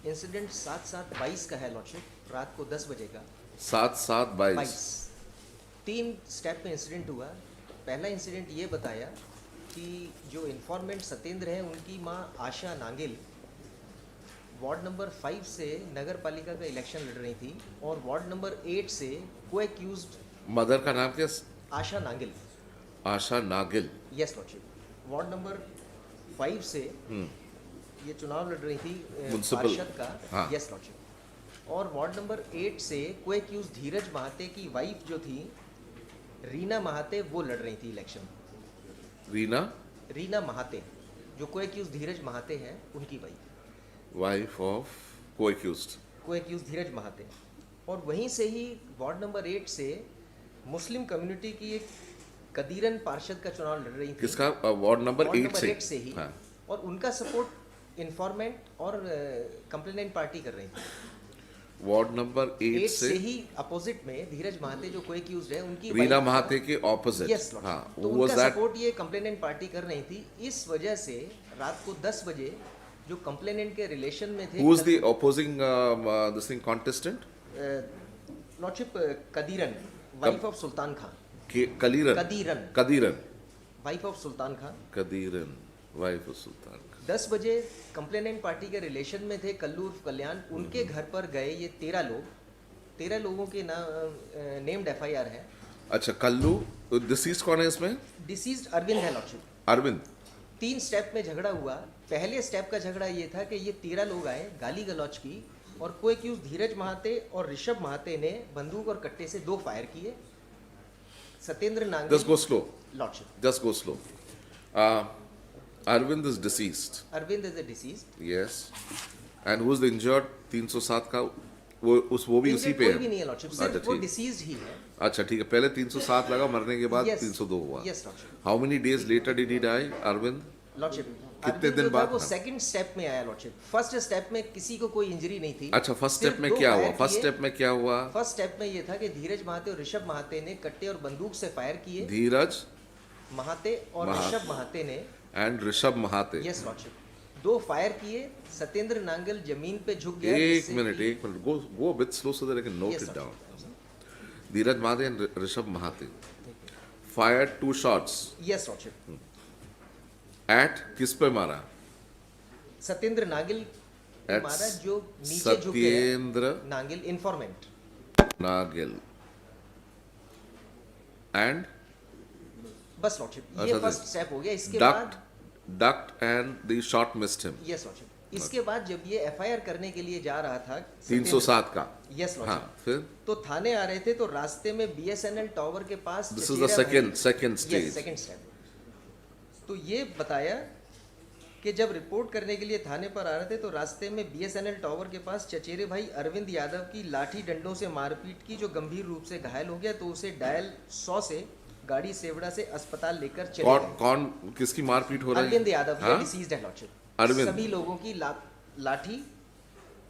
Incident 7/7/22 का है lordship, रात को 10 बजे का। 7/7/22। 3 स्टेप में इंसिडेंट हुआ। पहला इंसिडेंट ये बताया कि जो इन्फॉर्मेंट सत्येंद्र हैं उनकी माँ आशा नांगिल वार्ड नंबर 5 से नगर पालिका का इलेक्शन लड़ रही थी और वार्ड नंबर 8 से को एक्यूज्ड मदर का नाम क्या? Asha Nangil. Asha Nagil. Yes lordship. Ward number 5 से ये चुनाव लड़ रही थी म्युनिसिपल। पार्षद का। हाँ। Yes lordship. और वार्ड नंबर 8 से को एक्यूज्ड धीरज महाते की वाइफ जो थी रीना महाते, वो लड़ रही थी इलेक्शन। रीना महाते जो को एक्यूज्ड धीरज महाते हैं उनकी वाइफ ऑफ को एक्यूज्ड धीरज महाते। और वहीं से ही वार्ड नंबर 8 से मुस्लिम कम्युनिटी की एक कदीरन पार्षद का चुनाव लड़ रही थी। किसका? वार्ड नंबर 8 से। 8 से ही। हाँ। और उनका सपोर्ट इन्फॉर्मेंट और कंप्लेनेंट पार्टी कर रही थी। वार्ड नंबर 8 से ही अपोजिट में धीरज महाते जो को एक्यूज्ड है उनकी रीना महाते के ऑपोजिट। Yes Lord. हाँ, तो was उनका that सपोर्ट ये कंप्लेनेंट पार्टी कर रही थी। इस वजह से रात को 10 बजे जो कंप्लेनेंट के रिलेशन में थे। who was the opposing this thing contestant? Lordship Kadiran, wife of Sultan Khan. Kadiran wife of Sultan Khan. Kadiran wife of Sultan Khan. 10 बजे कंप्लेनेंट पार्टी के रिलेशन में थे कल्लू उर्फ कल्याण। उनके घर पर गए ये 13 लोगों के नेम्ड FIR है। अच्छा, कल्लू डिसीज कौन है इसमें? डिसीज्ड अरविंद है लॉर्डशिप। अरविंद। 3 स्टेप में झगड़ा हुआ। पहले स्टेप का झगड़ा ये था कि ये 13 लोग आए, गाली गलौज की और को एक्यूज धीरज महाते और ऋषभ महाते ने बंदूक और कट्टे से 2 फायर किए। Satyendra Nangil. Just go slow. Lordship. Just go slow. Arvind is deceased. Arvind is deceased. Yes. And who is the injured? 307 का वो भी उसी पे कोई है। भी नहीं है लॉर्डशिप, अच्छा, सिर्फ वो ठीक। डिसीज्ड ही है। अच्छा ठीक है, पहले 307 लगा, मरने के बाद Yes. 302 हुआ। Yes, lordship. How many days later did he die, Arvind? Lordship कितने दिन बाद? वो सेकंड स्टेप में आया लॉर्डशिप। फर्स्ट स्टेप में किसी को कोई इंजरी नहीं थी। अच्छा, फर्स्ट सिर्फ स्टेप में 2 क्या हुआ? फायर फर्स्ट किए। स्टेप में क्या हुआ? फर्स्ट स्टेप में ये था कि धीरज महाते और ऋषभ महाते ने कट्टे और बंदूक से फायर किए। धीरज महाते और ऋषभ महाते ने। And Rishabh महाते। Yes lordship. 2 fire किए। सत्येंद्र नांगल जमीन पे झुक गया। एक minute go a bit slow so that I can note Yes, it sir. down. Dheeraj महाते and Rishabh महाते fired 2 shots. Yes lordship. At किस पे मारा? सत्येंद्र नांगिल At मारा जो नीचे झुक गया। सत्येंद्र नांगिल इन्फॉर्मेंट। नागिल एंड बस लॉर्डशिप, ये अच्छा, फर्स्ट स्टेप हो गया। इसके ducked बाद and the shot missed him. Yes lordship. इसके बाद जब ये FIR करने के लिए जा रहा था 307 का। यस हाँ, लॉर्डशिप, फिर तो थाने आ रहे थे तो रास्ते में BSNL टावर के पास This is the second stage. Second step. तो ये बताया कि जब रिपोर्ट करने के लिए थाने पर आ रहे थे तो रास्ते में BSNL टावर के पास चचेरे भाई अरविंद यादव की लाठी डंडों से मारपीट की, जो गंभीर रूप से घायल हो गया, तो उसे डायल 100 से गाड़ी सेवड़ा से अस्पताल लेकर चले गए। कौन किसकी मारपीट हो रही है? अरविंद यादव हाँ? डिसीज्ड है लॉर्डशिप। अरविंद। सभी लोगों की लाठी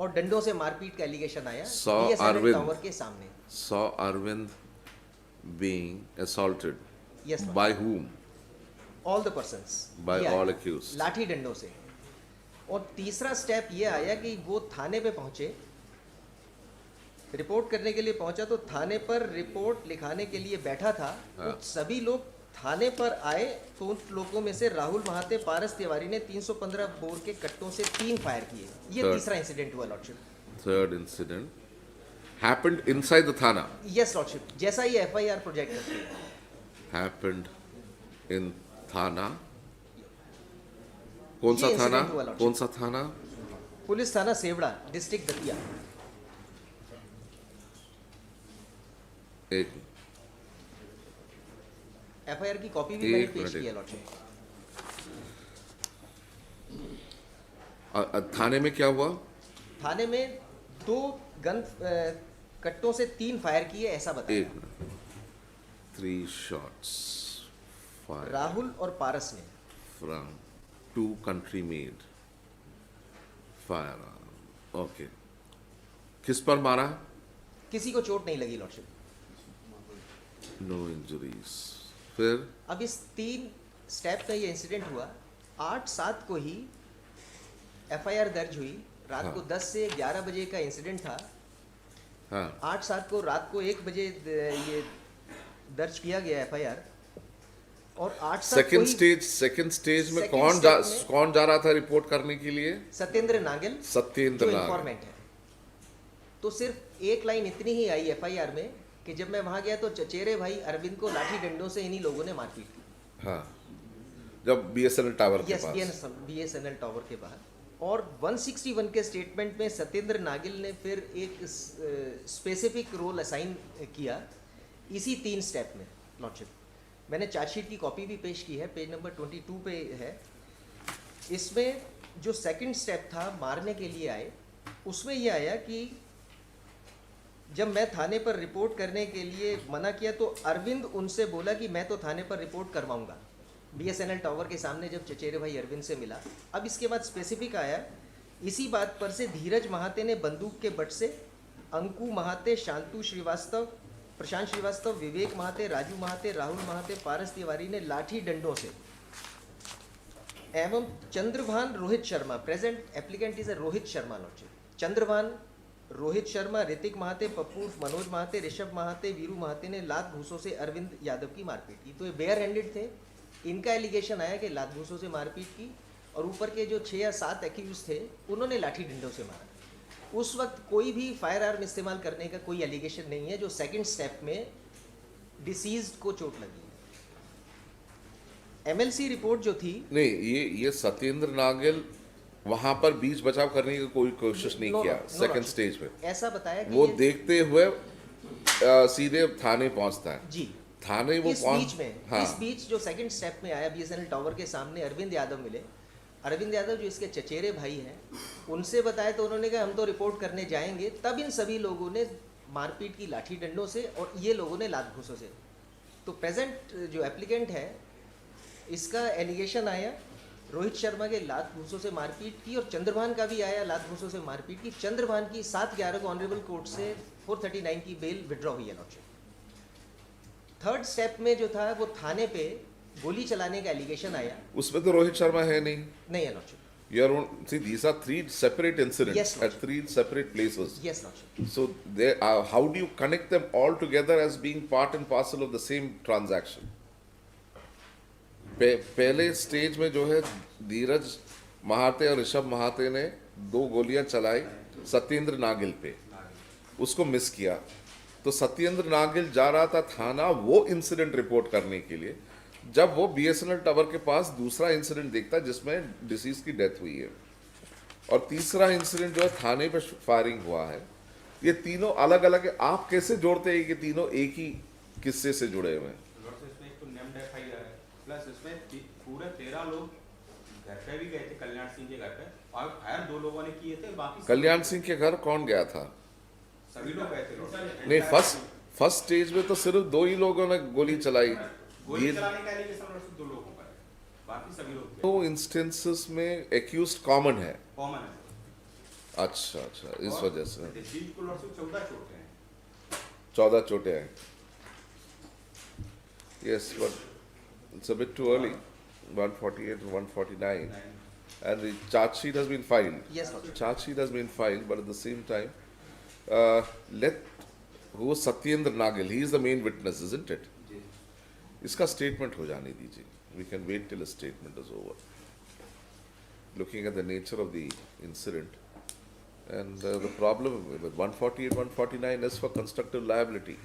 और डंडों से मारपीट का एलिगेशन आया Saw BSNL Arvind. टावर के सामने। Saw Arvind being assaulted. Yes By whom? All the persons, By all accused. लाठी डंडों से। और तीसरा स्टेप ये आया कि वो थाने पे पहुंचे, रिपोर्ट करने के लिए पहुंचा, तो थाने पर रिपोर्ट लिखाने के लिए बैठा था। हाँ। तो सभी लोग थाने पर आए तो उन लोगों में से राहुल महाते, पारस तिवारी ने 315 बोर के कट्टों से 3 फायर किए। ये Third. तीसरा इंसिडेंट हुआ lordship. Third incident happened inside the thana. Yes lordship, जैसा ये FIR प्रोजेक्ट करती है। Happened in thana. कौन सा ये थाना? incident हुआ, Lordship. कौन सा थाना? पुलिस थाना सेवड़ा, डिस्ट्रिक्ट दतिया। एक FIR की कॉपी भी मैंने एक पेश मिनट। की है लॉर्डशिप। थाने में क्या हुआ? थाने में 2 गन कट्टों से 3 फायर किए, ऐसा बताया। एक मिनट। 3 shots fired राहुल और पारस ने। from 2 country made firearm. Okay. किस पर मारा? किसी को चोट नहीं लगी लॉर्डशिप। No injuries. फिर अब इस 3 स्टेप का ये इंसिडेंट हुआ। 8/7 को ही FIR दर्ज हुई रात को 10 से 11 बजे का इंसिडेंट था। हाँ 8/7 को रात को 1 बजे ये दर्ज किया गया एफआईआर। और 8/7 को सेकंड स्टेज में Second कौन step में- कौन जा रहा था रिपोर्ट करने के लिए? सत्येंद्र नागिल सत्येंद्र जो नागिल। इंफॉर्मेंट है। तो सिर्फ एक लाइन इतनी ही आई एफआईआर में कि जब मैं वहां गया तो चचेरे भाई अरविंद को लाठी डंडों से इन्हीं लोगों ने मारपीट की। हाँ जब बीएसएनएल टावर के यस, पास। बीएसएनएल टावर के बाहर। और 161 के स्टेटमेंट में सत्येंद्र नागिल ने फिर एक स्पेसिफिक रोल असाइन किया इसी 3 स्टेप में लॉर्डशिप। मैंने चार्जशीट की कॉपी भी पेश की है, पेज नंबर 22 पे है। इसमें जो सेकंड स्टेप था मारने के लिए आए, उसमें यह आया कि जब मैं थाने पर रिपोर्ट करने के लिए मना किया तो अरविंद उनसे बोला कि मैं तो थाने पर रिपोर्ट करवाऊंगा। बीएसएनएल टावर के सामने जब चचेरे भाई अरविंद से मिला। अब इसके बाद स्पेसिफिक आया, इसी बात पर से धीरज महाते ने बंदूक के बट से अंकु महाते, शांतु श्रीवास्तव, प्रशांत श्रीवास्तव, विवेक महाते, राजू महाते, राहुल महाते, पारस तिवारी ने लाठी डंडों से एवं Chandrabhan Rohit Sharma, present applicant is Rohit Sharma lordship, Chandrabhan Rohit Sharma, Ritik Mahate, Pappu, Manoj Mahate, Rishabh Mahate, Viru Mahate ने लात घूसों से अरविंद यादव की मारपीट की। तो ये बेयर हैंडेड थे। इनका एलिगेशन आया कि लात घूसों से मारपीट की, और ऊपर के जो 6 या 7 एक्यूज थे उन्होंने लाठी डंडों से मारा। उस वक्त कोई भी फायर आर्म इस्तेमाल करने का कोई एलिगेशन नहीं है। जो सेकंड स्टेप में डिसीज्ड को चोट लगी। एमएलसी रिपोर्ट जो थी, नहीं ये सत्येंद्र नागिल वहां पर बीच बचाव करने की कोई कोशिश नहीं किया। सेकंड स्टेज पे ऐसा बताया कि वो देखते हुए सीधे थाने पहुंचता है। जी थाने वो इस बीच में हाँ इस बीच जो सेकंड स्टेप में आया, बीएसएनएल टावर के सामने अरविंद यादव मिले। अरविंद यादव जो इसके चचेरे भाई हैं, उनसे बताया तो उन्होंने कहा हम तो रिपोर्ट करने जाएंगे। तब इन सभी लोगों ने मारपीट की लाठी डंडों से, और ये लोगों ने लात घूसों से। तो प्रेजेंट जो एप्लीकेंट है, इसका एलिगेशन आया रोहित शर्मा के लात घूसों से मारपीट की, और चंद्रभान का भी आया लात घूसों से मारपीट की। चंद्रभान की 7/11 को ऑनरेबल कोर्ट से 439 की बेल विड्रॉ हुई है लॉर्डशिप। थर्ड स्टेप में जो था वो थाने पे गोली चलाने का एलिगेशन आया। उसमें तो रोहित शर्मा है नहीं है lordship. You are see, these are 3 separate incidents Yes, at 3 separate places. Yes lordship. So they how do you connect them all together as being part and parcel of the same transaction? पहले stage में जो है धीरज महाते और ऋषभ महाते ने 2 गोलियां चलाई सत्येंद्र नागिल पे, उसको मिस किया। तो सत्येंद्र नागिल जा रहा था थाना वो इंसिडेंट रिपोर्ट करने के लिए, जब वो बीएसएनएल टावर के पास दूसरा इंसिडेंट देखता जिसमें डिसीज की डेथ हुई है, और तीसरा इंसिडेंट जो है थाने पे फायरिंग हुआ है। ये तीनों अलग अलग है। आप कैसे जोड़ते हैं कि तीनों एक ही किस्से से जुड़े हुए हैं? इसमें एक तो नेम्ड एफआईआर है, प्लस इसमें पूरे 13 लोग घर पे भी गए थे कल्याण सिंह के घर पे, और फायर 2 लोगों ने किए थे। बाकी कल्याण सिंह के घर कौन गया था? सभी लोग गए थे। नहीं, फर्स्ट स्टेज में तो सिर्फ 2 ही लोगों ने गोली चलाई। गोली चलाने का एलिगेशन 2 लोगों पर है, बाकी सभी लोग थे। 2 इंस्टेंसेस में एक्यूज्ड कॉमन है। कॉमन है। अच्छा, इस वजह से 14 चोटें हैं। 14 चोटें हैं। Yes, but it's a bit too early. 148 and 149, and the charge sheet has been filed. Yes, Lord. Charge sheet has been filed, but at the same time, who is Satyendra Nagil? He is the main witness, isn't it? जी। इसका statement हो जाने दीजिए. We can wait till a statement is over. Looking at the nature of the incident, and the problem with 148, 149 is for constructive liability.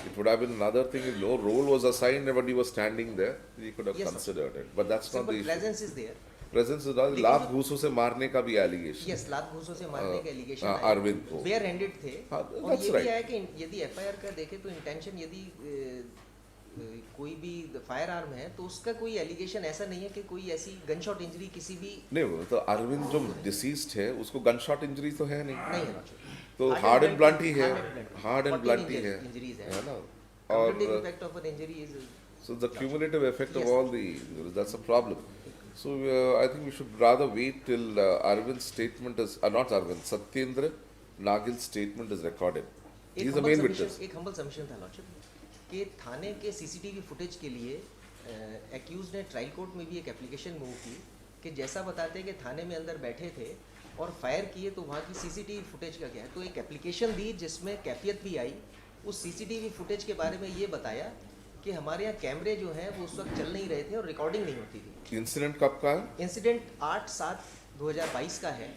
It would have been another thing if no role was assigned and he was standing there, he could have Yes, considered it. But that's not the issue. Presence is there. Presence is not. लात घूसों से मारने का भी allegation. Yes, लात घूसों से मारने का allegation हाँ, अरविंद को। बेयर हैंडेड थे। हाँ, और that's ये right. भी आया कि यदि एफआईआर का देखें तो इंटेंशन, यदि कोई भी फायर आर्म है तो उसका कोई एलिगेशन ऐसा नहीं है कि कोई ऐसी गनशॉट इंजरी किसी भी नहीं, वो तो अरविंद जो डिसीज्ड है उसको गनशॉट इंजरी तो है नहीं, नहीं है। तो हार्ड एंड ब्लंट ही है, हार्ड हार्ड एंड ब्लंट ही है, इंजरीज है ना? Cumulative और impact of an injury is so the cumulative effect of Yes. all the, that's a problem. So I think we should rather wait till Arvind's statement is, not Arvind, Satyendra Nagil's statement is recorded. He is the main witness. एक humble submission था lordship कि थाने के CCTV footage के लिए accused ने trial court में भी एक एप्लीकेशन मूव की कि जैसा बताते हैं कि थाने में अंदर बैठे थे और फायर किए तो वहाँ की सीसीटीवी फुटेज का क्या है। तो एक एप्लीकेशन दी जिसमें कैफियत भी आई। उस सीसीटीवी फुटेज के बारे में ये बताया कि हमारे यहाँ कैमरे जो हैं वो उस वक्त चल नहीं रहे थे और रिकॉर्डिंग नहीं होती थी। इंसिडेंट कब का है? इंसिडेंट 8/7/2022 का है।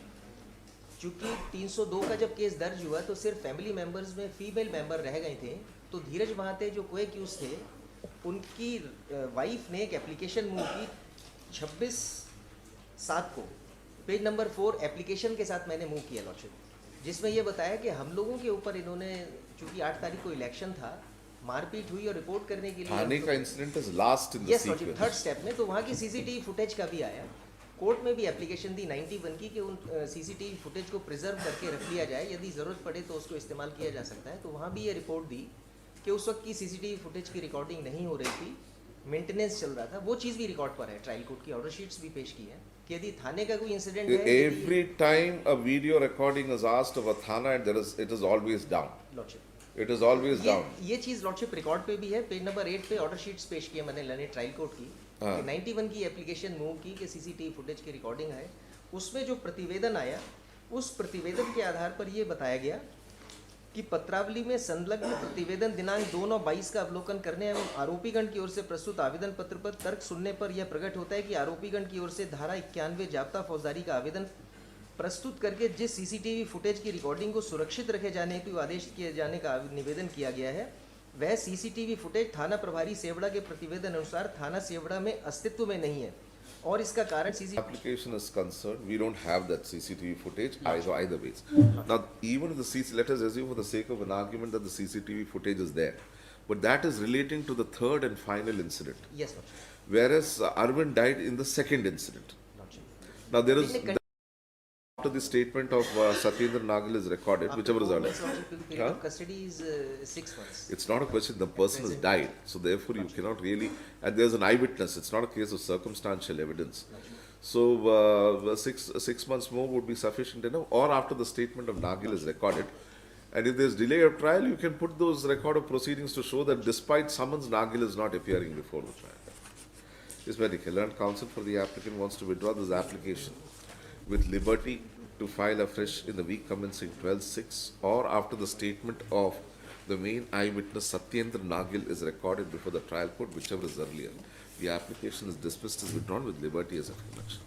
चूँकि 302 का जब केस दर्ज हुआ तो सिर्फ फैमिली मेम्बर्स में फीमेल मेंबर रह गए थे। तो धीरज महाते जो को एक्यूज थे, उनकी वाइफ ने एक एप्लीकेशन मूव की 26/7 को। पेज नंबर 4 एप्लीकेशन के साथ मैंने मूव किया लॉर्डशिप, जिसमें ये बताया कि हम लोगों के ऊपर इन्होंने, चूँकि 8 तारीख को इलेक्शन था, मारपीट हुई और रिपोर्ट करने के लिए थाने का incident is last in the yes lordship sequence. Third step में। तो वहाँ की सीसीटीवी फुटेज का भी आया। कोर्ट में भी एप्लीकेशन दी 91 की कि उन सीसीटीवी फुटेज को प्रिजर्व करके रख लिया जाए, यदि ज़रूरत पड़े तो उसको इस्तेमाल किया जा सकता है। तो वहाँ भी ये रिपोर्ट दी कि उस वक्त की सीसीटीवी फुटेज की रिकॉर्डिंग नहीं हो रही थी, मेंटेनेंस चल रहा था। वो चीज़ भी रिकॉर्ड पर है, ट्रायल कोर्ट की ऑर्डर शीट्स भी पेश की है कि यदि थाने का कोई इंसिडेंट है, Every time a video recording is asked of a thana, and it is always down. Lordship It is always down. ये चीज़ लॉर्डशिप रिकॉर्ड पे भी है। पेज नंबर 8 पे ऑर्डर शीट्स पेश किए मैंने लने ट्रायल कोर्ट की हाँ। कि 91 की एप्लीकेशन मूव की कि सीसीटीवी फुटेज की रिकॉर्डिंग है। उसमें जो प्रतिवेदन आया, उस प्रतिवेदन के आधार पर ये बताया गया कि पत्रावली में संलग्न प्रतिवेदन दिनांक 2/9/22 का अवलोकन करने एवं आरोपीगण की ओर से प्रस्तुत आवेदन पत्र पर तर्क सुनने पर यह प्रकट होता है कि आरोपीगण की ओर से धारा 91 जाब्ता फौजदारी का आवेदन प्रस्तुत करके जिस सीसीटीवी फुटेज की रिकॉर्डिंग को सुरक्षित रखे जाने की आदेश किए जाने का निवेदन किया गया है, वह सीसीटीवी फुटेज थाना प्रभारी सेवड़ा के प्रतिवेदन अनुसार थाना सेवड़ा में अस्तित्व में नहीं है और इसका कारण Application is concerned, we don't have that CCTV footage either ways. Now, even if the let us assume for the sake of an argument that the CCTV footage is there, but that is relating to the third and final incident, yes lordship whereas Arvind died in the second incident. Now, there is after the statement of Satyendra Nagal is recorded, whichever is earlier. Huh? Custody is 6 months. It's not a question, the person has died, so therefore you cannot really, and there's an eyewitness, it's not a case of circumstantial evidence. So, 6 months more would be sufficient enough, or after the statement of Nagil is recorded. And if there's delay of trial, you can put those record of proceedings to show that despite summons, Nagil is not appearing before the trial. This medical learned counsel for the applicant wants to withdraw this application with liberty to file afresh in the week commencing 12/6 or after the statement of the main eyewitness Satyendra Nagil is recorded before the trial court, whichever is earlier. The application is dismissed as withdrawn with liberty as a connection.